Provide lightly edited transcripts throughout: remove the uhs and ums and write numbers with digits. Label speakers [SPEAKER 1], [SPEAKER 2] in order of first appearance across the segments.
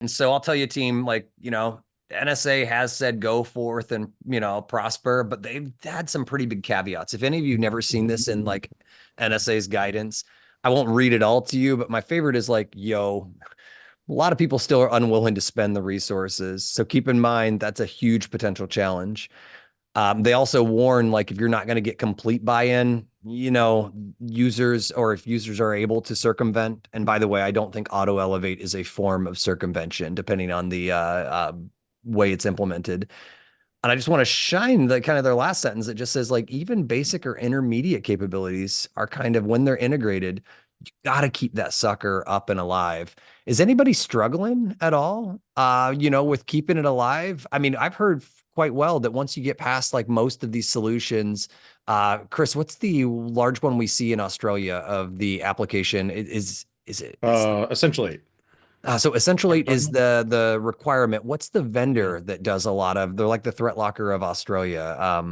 [SPEAKER 1] And so I'll tell you, team, like, NSA has said go forth and, prosper, but they've had some pretty big caveats. If any of you have never seen this in like NSA's guidance, I won't read it all to you, but my favorite is like, yo, a lot of people still are unwilling to spend the resources. So keep in mind that's a huge potential challenge. They also warn, like, if you're not going to get complete buy-in, users, or if users are able to circumvent. And by the way, I don't think auto elevate is a form of circumvention, depending on the way it's implemented. And I just want to shine the kind of their last sentence. It just says, like, even basic or intermediate capabilities are kind of, when they're integrated, you got to keep that sucker up and alive. Is anybody struggling at all, with keeping it alive? I mean, I've heard quite well that once you get past like most of these solutions, Chris, what's the large one we see in Australia of the application? Is it, it's
[SPEAKER 2] Essentially.
[SPEAKER 1] so
[SPEAKER 2] Are
[SPEAKER 1] essentially
[SPEAKER 2] you talking
[SPEAKER 1] is
[SPEAKER 2] about?
[SPEAKER 1] the requirement. What's the
[SPEAKER 2] Yeah.
[SPEAKER 1] vendor that does a lot of, they're like the threat locker of Australia.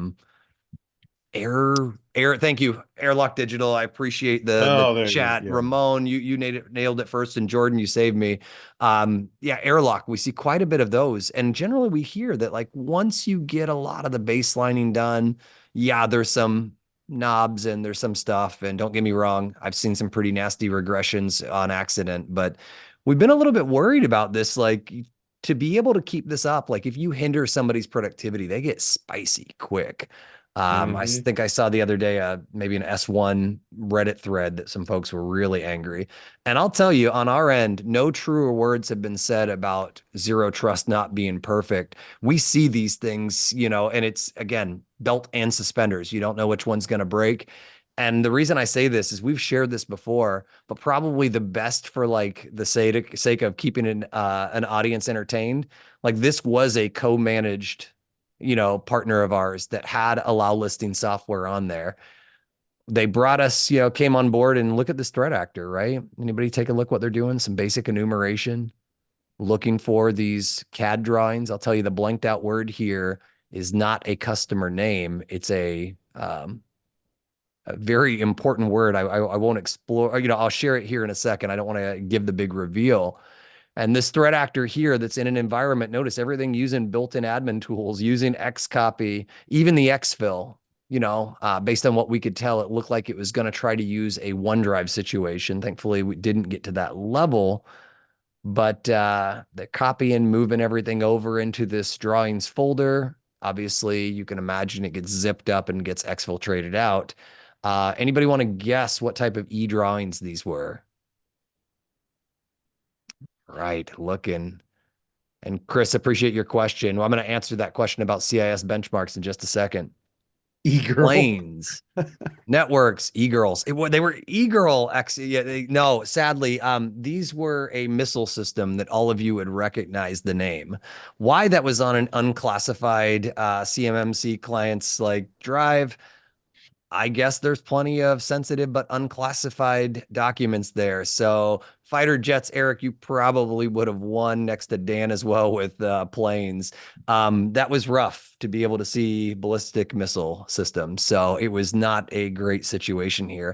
[SPEAKER 1] Air, thank you. Airlock Digital. I appreciate the
[SPEAKER 2] Oh, there it is.
[SPEAKER 1] chat.
[SPEAKER 2] Yeah.
[SPEAKER 1] Ramon, you nailed it first, and Jordan, you saved me. Yeah, Airlock. We see quite a bit of those. And generally we hear that like once you get a lot of the baselining done, yeah, there's some knobs and there's some stuff. And don't get me wrong, I've seen some pretty nasty regressions on accident, but we've been a little bit worried about this. Like to be able to keep this up, like if you hinder somebody's productivity, they get spicy quick. I
[SPEAKER 2] Hmm.
[SPEAKER 1] think I saw the other day, maybe an S1 Reddit thread that some folks were really angry. And I'll tell you, on our end, no truer words have been said about zero trust not being perfect. We see these things, and it's again, belt and suspenders. You don't know which one's going to break. And the reason I say this is we've shared this before, but probably the best for like the sake of keeping an audience entertained. Like this was a co-managed partner of ours that had allow listing software on there. They brought us, came on board and look at this threat actor, right? Anybody take a look what they're doing? Some basic enumeration, looking for these CAD drawings. I'll tell you the blanked out word here is not a customer name. It's a very important word. I won't explore, I'll share it here in a second. I don't want to give the big reveal. And this threat actor here that's in an environment, notice everything using built-in admin tools, using Xcopy, even the exfil, based on what we could tell, it looked like it was going to try to use a OneDrive situation. Thankfully, we didn't get to that level, but the copying, moving everything over into this drawings folder, obviously you can imagine it gets zipped up and gets exfiltrated out. Anybody want to guess what type of e-drawings these were? Right, looking. And Chris, appreciate your question. Well, I'm going to answer that question about CIS benchmarks in just a second.
[SPEAKER 2] E-girl.
[SPEAKER 1] Planes, networks, e-girls. They were e-girl. Yeah, no, sadly, these were a missile system that all of you would recognize the name. Why that was on an unclassified CMMC client's like drive, I guess there's plenty of sensitive but unclassified documents there. So fighter jets, Eric, you probably would have won next to Dan as well with planes. That was rough to be able to see ballistic missile systems. So it was not a great situation here.